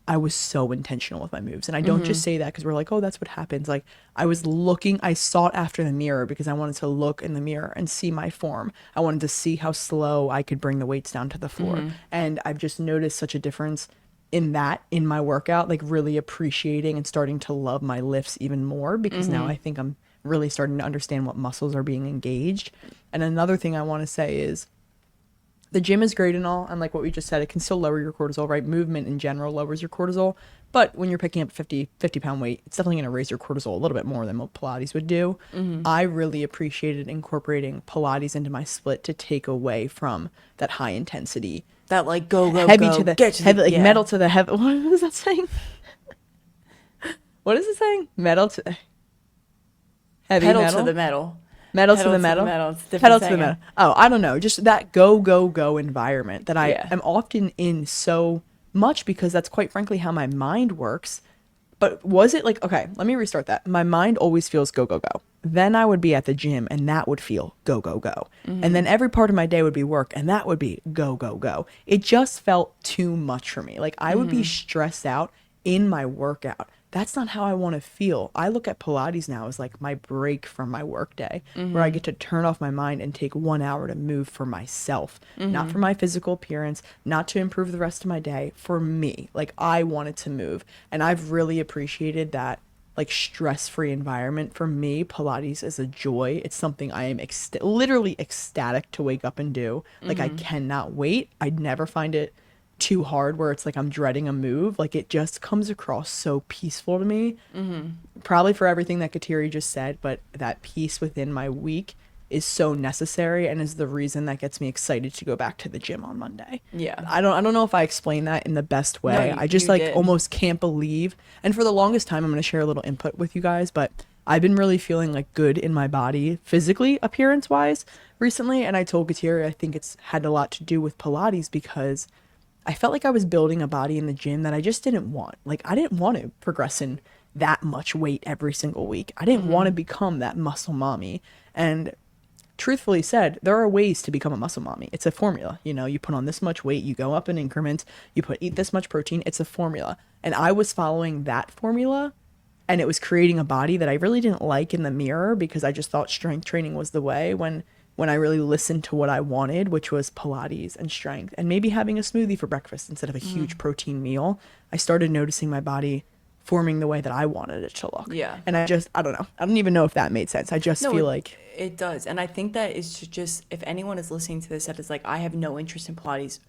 I was so intentional with my moves. And I don't just say that because we're like, oh, that's what happens. Like I sought after the mirror because I wanted to look in the mirror and see my form. I wanted to see how slow I could bring the weights down to the floor. And I've just noticed such a difference in my workout, like really appreciating and starting to love my lifts even more because now I think I'm really starting to understand what muscles are being engaged. And another thing I want to say is the gym is great and all, and like what we just said, it can still lower your cortisol, right? Movement in general lowers your cortisol, but when you're picking up a 50 pound weight, it's definitely going to raise your cortisol a little bit more than what Pilates would do. I really appreciated incorporating Pilates into my split to take away from that high intensity, that like go heavy go to the get to heavy, the, like yeah. metal to the heavy. What is that saying? What is it saying? Metal to heavy pedal metal to the metal. Metal to the metal. It's a different Pedal to the saying. metal. Oh, I don't know. Just that go environment that I Yeah. am often in so much because that's quite frankly how my mind works. But was it like, okay, let me restart that. My mind always feels go. Then I would be at the gym and that would feel go. And then every part of my day would be work and that would be go. It just felt too much for me. Like I would be stressed out in my workout. That's not how I want to feel. I look at Pilates now as like my break from my work day, where I get to turn off my mind and take 1 hour to move for myself, not for my physical appearance, not to improve the rest of my day, for me. Like I wanted to move. And I've really appreciated that like stress-free environment. For me, Pilates is a joy. It's something I am literally ecstatic to wake up and do. Like I cannot wait. I'd never find it too hard where it's like I'm dreading a move. Like it just comes across so peaceful to me. Probably for everything that Kateri just said, but that peace within my week is so necessary and is the reason that gets me excited to go back to the gym on Monday. Yeah. I don't know if I explained that in the best way. No, I just you like did. almost can't believe. And for the longest time, I'm going to share a little input with you guys, but I've been really feeling like good in my body physically, appearance wise recently. And I told Kateri, I think it's had a lot to do with Pilates because I felt like I was building a body in the gym that I just didn't want. Like I didn't want to progress in that much weight every single week. I didn't want to become that muscle mommy. And truthfully said, there are ways to become a muscle mommy. It's a formula. You know, you put on this much weight, you go up in increments, eat this much protein. It's a formula. And I was following that formula and it was creating a body that I really didn't like in the mirror because I just thought strength training was the way when I really listened to what I wanted, which was Pilates and strength and maybe having a smoothie for breakfast instead of a huge protein meal. I started noticing my body forming the way that I wanted it to look. Yeah. And I don't know. I don't even know if that made sense. I just feel like it does. And I think that is just, if anyone is listening to this that is like, I have no interest in Pilates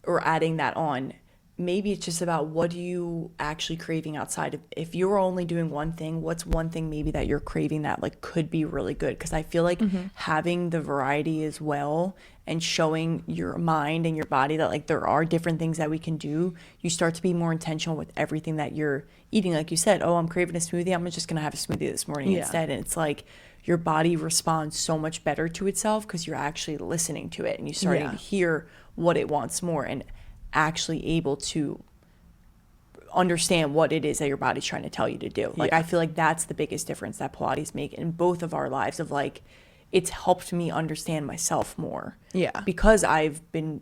or adding that on, maybe it's just about what are you actually craving outside of, if you're only doing one thing, what's one thing maybe that you're craving that like could be really good? Because I feel like having the variety as well and showing your mind and your body that like there are different things that we can do, you start to be more intentional with everything that you're eating. Like you said, oh, I'm craving a smoothie, I'm just gonna have a smoothie this morning instead. And it's like your body responds so much better to itself because you're actually listening to it and you're starting to hear what it wants more and actually able to understand what it is that your body's trying to tell you to do. Like I feel like that's the biggest difference that Pilates make in both of our lives, of like it's helped me understand myself more. Yeah. Because I've been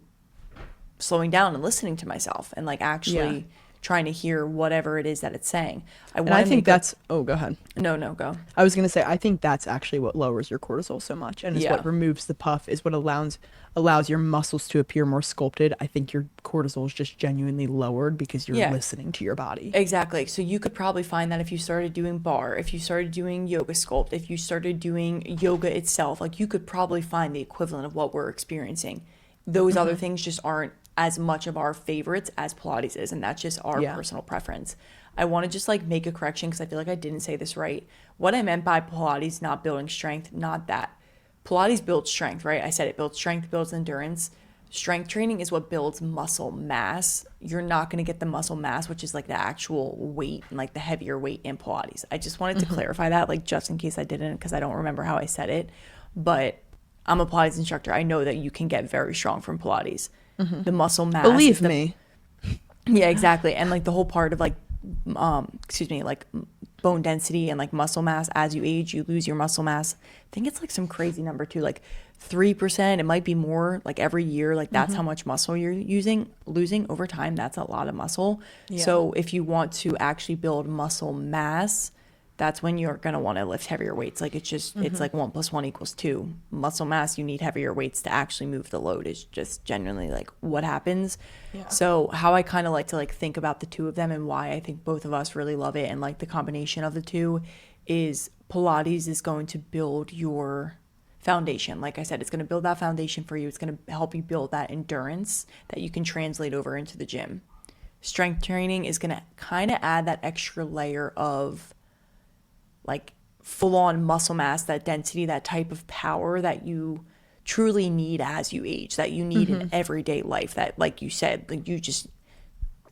slowing down and listening to myself and like actually trying to hear whatever it is that it's saying. I think that's go ahead. No, go. I was going to say, I think that's actually what lowers your cortisol so much and is what removes the puff, is what allows your muscles to appear more sculpted. I think your cortisol is just genuinely lowered because you're listening to your body. Exactly. So you could probably find that if you started doing bar, if you started doing yoga sculpt, if you started doing yoga itself, like you could probably find the equivalent of what we're experiencing. Those other things just aren't as much of our favorites as Pilates is, and that's just our personal preference. I want to just like make a correction because I feel like I didn't say this right. What I meant by Pilates not building strength, not that. Pilates builds strength, right? I said it builds strength, builds endurance, Strength training is what builds muscle mass. You're not going to get the muscle mass, which is like the actual weight and like the heavier weight in Pilates. I just wanted to clarify that, like just in case I didn't, because I don't remember how I said it. But I'm a Pilates instructor. I know that you can get very strong from Pilates. The muscle mass. Believe me. Yeah, exactly. And like the whole part of like, like bone density and like muscle mass, as you age, you lose your muscle mass. I think it's like some crazy number too, like 3%. It might be more, like every year, like that's how much muscle you're losing over time. That's a lot of muscle. Yeah. So if you want to actually build muscle mass, that's when you're going to want to lift heavier weights. Like it's just, it's like 1 + 1 = 2. Muscle mass, you need heavier weights to actually move the load, is just genuinely like what happens. Yeah. So how I kind of like to like think about the two of them and why I think both of us really love it and like the combination of the two is Pilates is going to build your foundation. Like I said, it's going to build that foundation for you. It's going to help you build that endurance that you can translate over into the gym. Strength training is going to kind of add that extra layer of like full-on muscle mass, that density, that type of power that you truly need as you age, that you need in everyday life, that like you said, like you just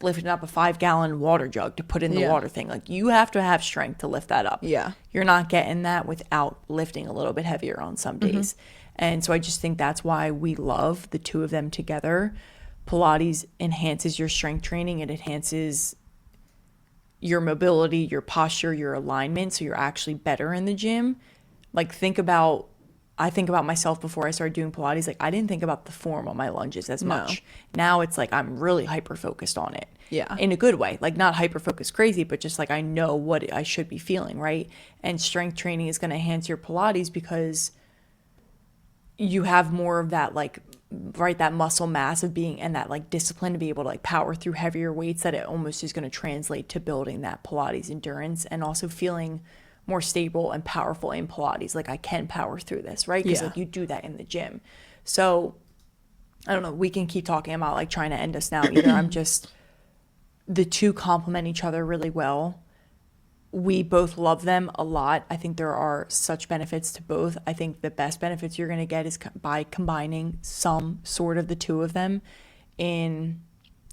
lifting up a 5-gallon water jug to put in the water thing. Like you have to have strength to lift that up. Yeah. You're not getting that without lifting a little bit heavier on some days. And so I just think that's why we love the two of them together. Pilates enhances your strength training. It enhances your mobility, your posture, your alignment, so you're actually better in the gym. Like I think about myself before I started doing Pilates, like I didn't think about the form on my lunges as much. Now it's like I'm really hyper focused on it. Yeah. In a good way. Like not hyper focused crazy, but just like I know what I should be feeling, right? And strength training is going to enhance your Pilates because you have more of that like right, that muscle mass of being and that like discipline to be able to like power through heavier weights, that it almost is going to translate to building that Pilates endurance and also feeling more stable and powerful in Pilates. Like I can power through this, right? Because like you do that in the gym. So I don't know, we can keep talking about like trying to end us now either. I'm just, the two complement each other really well. We both love them a lot. I think there are such benefits to both. I think the best benefits you're going to get is by combining some sort of the two of them in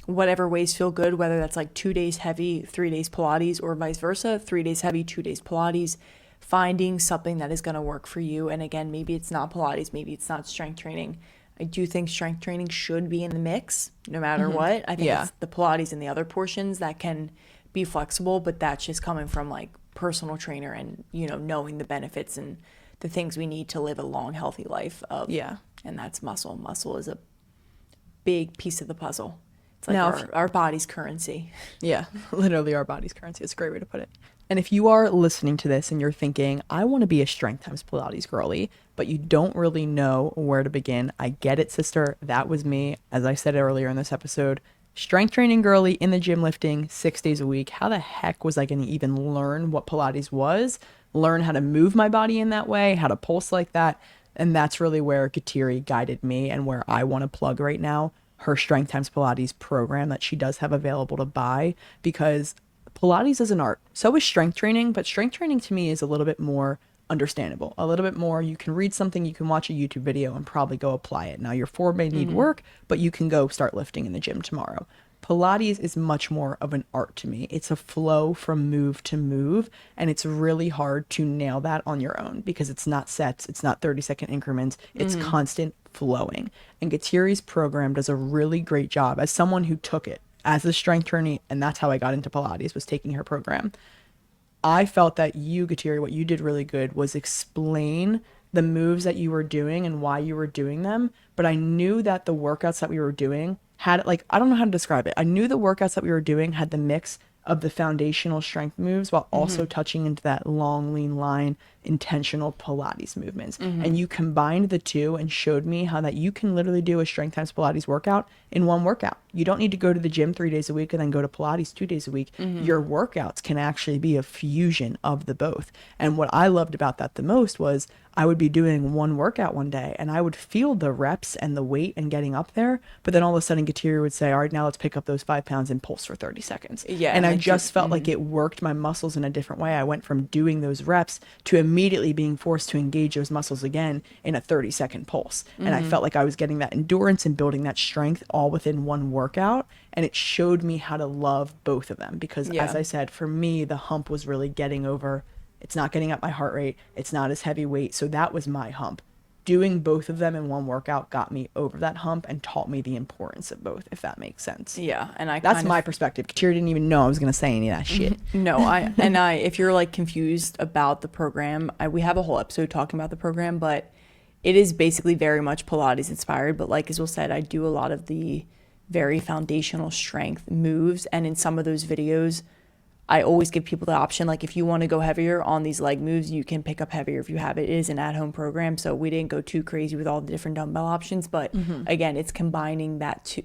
whatever ways feel good, whether that's like 2 days heavy, 3 days Pilates, or vice versa, 3 days heavy, 2 days Pilates, finding something that is going to work for you. And again, maybe it's not Pilates, maybe it's not strength training. I do think strength training should be in the mix no matter what. I think it's the Pilates and the other portions that can be flexible, but that's just coming from like personal trainer and, you know, knowing the benefits and the things we need to live a long, healthy life of. Yeah. And that's muscle. Muscle is a big piece of the puzzle. It's like Now, our body's currency. Yeah, literally our body's currency. It's a great way to put it. And if you are listening to this and you're thinking, I want to be a strength times Pilates girly, but you don't really know where to begin, I get it, sister. That was me. As I said earlier in this episode, strength training girly in the gym lifting 6 days a week. How the heck was I going to even learn what Pilates was, learn how to move my body in that way, how to pulse like that? And that's really where Kateri guided me and where I want to plug right now her Strength Times Pilates program that she does have available to buy, because Pilates is an art. So is strength training, but strength training to me is a little bit more understandable, a little bit more. You can read something, you can watch a YouTube video and probably go apply it. Now your form may need work, but you can go start lifting in the gym tomorrow. Pilates is much more of an art to me. It's a flow from move to move, and it's really hard to nail that on your own because it's not sets, it's not 30-second increments, it's constant flowing. And Kateri's program does a really great job as someone who took it as a strength training, and that's how I got into Pilates, was taking her program. I felt that you, Kateri, what you did really good was explain the moves that you were doing and why you were doing them. But I knew that the workouts that we were doing had, like, I don't know how to describe it. I knew the workouts that we were doing had the mix of the foundational strength moves while also touching into that long, lean line, intentional Pilates movements. And you combined the two and showed me how that you can literally do a Strength Times Pilates workout in one workout. You don't need to go to the gym 3 days a week and then go to Pilates 2 days a week. Your workouts can actually be a fusion of the both. And what I loved about that the most was I would be doing one workout one day and I would feel the reps and the weight and getting up there. But then all of a sudden Kateri would say, all right, now let's pick up those 5 pounds and pulse for 30 seconds. Yeah. And I just felt like it worked my muscles in a different way. I went from doing those reps to immediately being forced to engage those muscles again in a 30-second pulse. And I felt like I was getting that endurance and building that strength all within one workout. And it showed me how to love both of them because, as Yeah. I said, for me, the hump was really getting over. It's not getting up my heart rate. It's not as heavy weight. So that was my hump. Doing both of them in one workout got me over that hump and taught me the importance of both, if that makes sense. Yeah, and I That's kind my of perspective. Katia didn't even know I was going to say any of that shit. no, if you're like confused about the program, we have a whole episode talking about the program, but it is basically very much Pilates inspired. But like Isabel said, I do a lot of the very foundational strength moves, and in some of those videos, I always give people the option, like if you want to go heavier on these leg moves, you can pick up heavier if you have it. It is an at-home program, so we didn't go too crazy with all the different dumbbell options, but again, it's combining that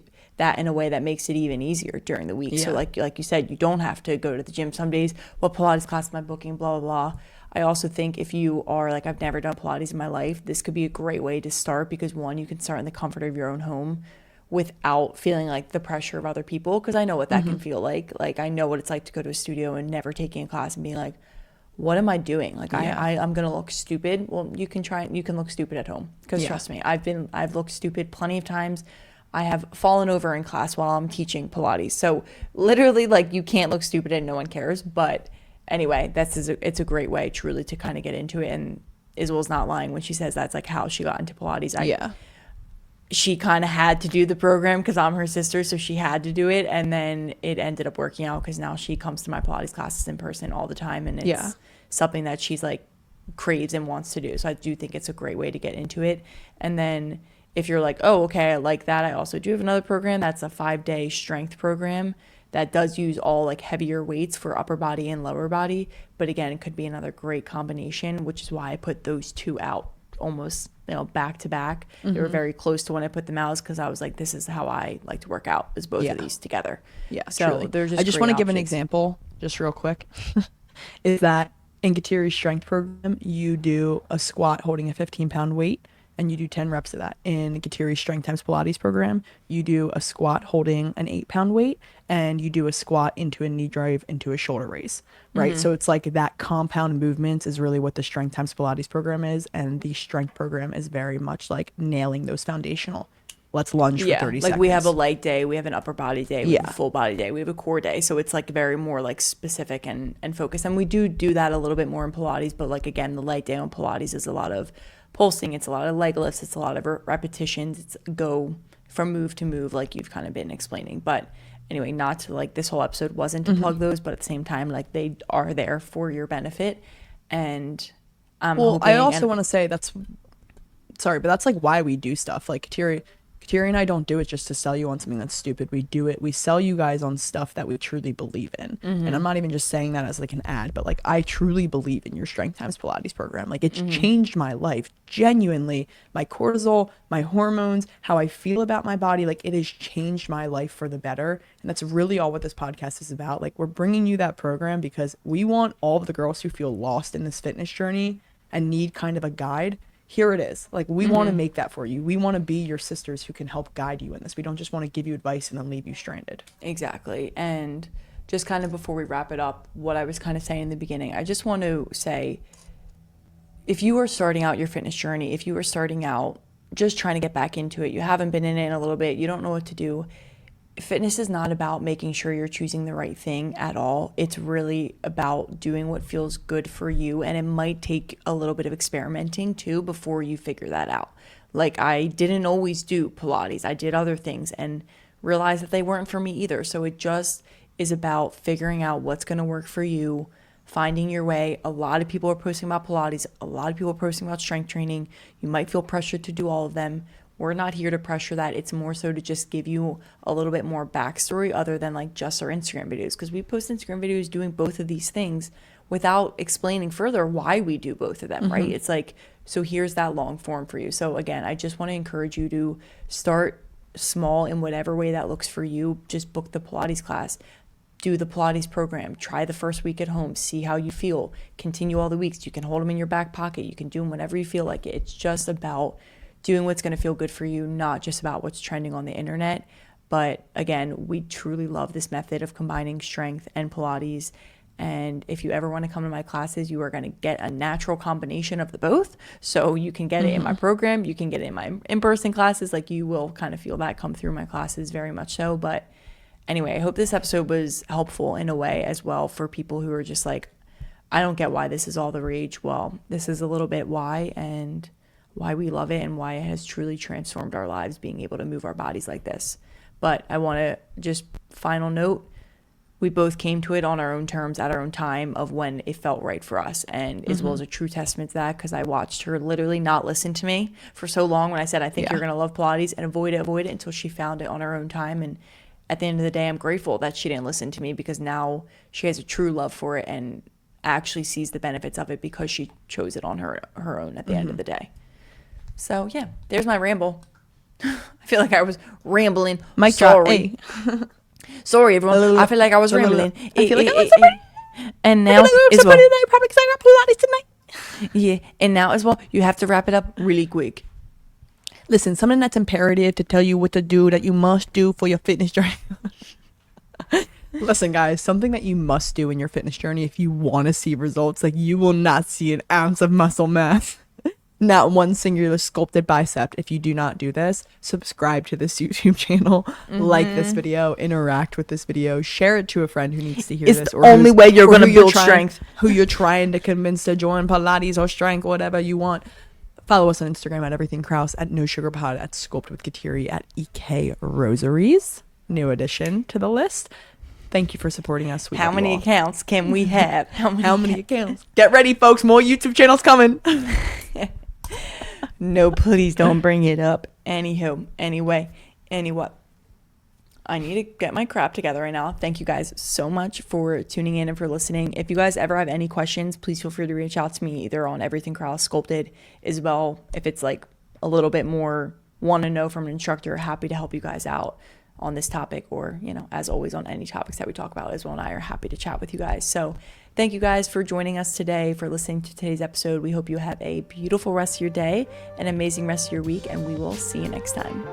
in a way that makes it even easier during the week. So Yeah. like you said, you don't have to go to the gym some days. Well, Pilates class, my booking, blah, blah, blah. I also think if you are like, I've never done Pilates in my life, this could be a great way to start because one, you can start in the comfort of your own home without feeling like the pressure of other people. Cause I know what that can feel like. Like I know what it's like to go to a studio and never taking a class and being like, what am I doing? Like Yeah. I'm going to look stupid. Well, you can look stupid at home. Cause Yeah. trust me, I've looked stupid plenty of times. I have fallen over in class while I'm teaching Pilates. So literally like you can't look stupid and no one cares. But anyway, it's a great way truly to kind of get into it. And Isabel's not lying when she says that's like how she got into Pilates. Yeah. She kind of had to do the program because I'm her sister, so she had to do it, and then it ended up working out because now she comes to my Pilates classes in person all the time, and it's Yeah. something that she's like craves and wants to do. So I do think it's a great way to get into it. And then if you're like, oh, okay, I like that, I also do have another program that's a 5-day strength program that does use all like heavier weights for upper body and lower body, but again, it could be another great combination, which is why I put those two out almost back to back. They were very close to when I put them out because I was like, this is how I like to work out, is both Yeah. of these together. Yeah, So truly. they're just I just great want to give an options. example, just real quick, is that in Katiri's strength program, you do a squat holding a 15-pound weight, and you do 10 reps of that. In Katiri's Strength Times Pilates program, you do a squat holding an 8-pound weight, and you do a squat into a knee drive into a shoulder raise, right? So it's like that compound movements is really what the Strength Times Pilates program is, and the strength program is very much like nailing those foundational. Let's lunge for 30 like seconds. we have a light day, we have an upper body day, we have Yeah. a full body day, we have a core day. So it's like very more like specific and focused. And we do that a little bit more in Pilates, but like again, the light day on Pilates is a lot of pulsing, it's a lot of leg lifts, it's a lot of repetitions, it's go from move to move like you've kind of been explaining. But anyway, not to like, this whole episode wasn't to plug those, but at the same time, like they are there for your benefit. And I'm Well, hoping, I also and want to say that's sorry, but that's like why we do stuff. Like Kateri and I don't do it just to sell you on something that's stupid. We do it. We sell you guys on stuff that we truly believe in. And I'm not even just saying that as like an ad, but like I truly believe in your Strength Times Pilates program. Like it's changed my life genuinely. My cortisol, my hormones, how I feel about my body, like it has changed my life for the better. And that's really all what this podcast is about. Like we're bringing you that program because we want all of the girls who feel lost in this fitness journey and need kind of a guide. Here it is. Like we want to make that for you. We want to be your sisters who can help guide you in this. We don't just want to give you advice and then leave you stranded. exactly. And just kind of before we wrap it up, what I was kind of saying in the beginning, I just want to say, if you are starting out your fitness journey, if you are starting out just trying to get back into it, you haven't been in it in a little bit, you don't know what to do, fitness is not about making sure you're choosing the right thing at all. It's really about doing what feels good for you. And it might take a little bit of experimenting too before you figure that out. Like I didn't always do Pilates. I did other things and realized that they weren't for me either. So it just is about figuring out what's going to work for you, finding your way. A lot of people are posting about Pilates. A lot of people are posting about strength training. You might feel pressured to do all of them. We're not here to pressure that. It's more so to just give you a little bit more backstory other than like just our Instagram videos, because we post Instagram videos doing both of these things without explaining further why we do both of them, right? It's like, so here's that long form for you. So again, I just want to encourage you to start small in whatever way that looks for you. Just book the Pilates class, do the Pilates program, try the first week at home, see how you feel, continue all the weeks. You can hold them in your back pocket. You can do them whenever you feel like it. It's just about doing what's going to feel good for you, not just about what's trending on the internet. But again, we truly love this method of combining strength and Pilates. And if you ever want to come to my classes, you are going to get a natural combination of the both. So you can get it in my program, you can get it in my in-person classes. Like, you will kind of feel that come through my classes, very much so. But anyway, I hope this episode was helpful in a way as well for people who are just like, I don't get why this is all the rage. Well, this is a little bit why, and why we love it, and why it has truly transformed our lives, being able to move our bodies like this. But I want to just final note, we both came to it on our own terms at our own time of when it felt right for us. And Isabel is a true testament to that, because I watched her literally not listen to me for so long when I said, I think you're going to love Pilates, and avoid it until she found it on her own time. And at the end of the day, I'm grateful that she didn't listen to me, because now she has a true love for it and actually sees the benefits of it because she chose it on her own at the end of the day. So yeah, there's my ramble. I feel like I was rambling. Mic Sorry. drop. Hey. Sorry, everyone. I feel like I was rambling. I feel like I was somebody. And now, as well. Probably because I got Pilates tonight. Yeah, and now as well, you have to wrap it up really quick. Listen, something that's imperative to tell you what to do, that you must do for your fitness journey. Listen, guys, something that you must do in your fitness journey if you want to see results. Like, you will not see an ounce of muscle mass, not one singular sculpted bicep, if you do not do this. Subscribe to this YouTube channel, like this video, interact with this video, share it to a friend who needs to hear this. It's the only way you're going to build strength. Who you're trying to convince to join Pilates or strength, whatever you want. Follow us on Instagram at Everything Kraus, at No Sugar Pod, at Sculpt with Kateri, at EK Rosaries. New addition to the list. Thank you for supporting us. How many accounts can we have? How many accounts? Get ready, folks. More YouTube channels coming. No, please don't bring it up. Anywho, anyway, I need to get my crap together right now. Thank you guys so much for tuning in and for listening. If you guys ever have any questions, please feel free to reach out to me either on Everything Kraus Sculpted, Isabel, if it's like a little bit more want to know from an instructor, happy to help you guys out on this topic, or, you know, as always on any topics that we talk about. Isabel and I are happy to chat with you guys. So thank you guys for joining us today, for listening to today's episode. We hope you have a beautiful rest of your day, an amazing rest of your week, and we will see you next time.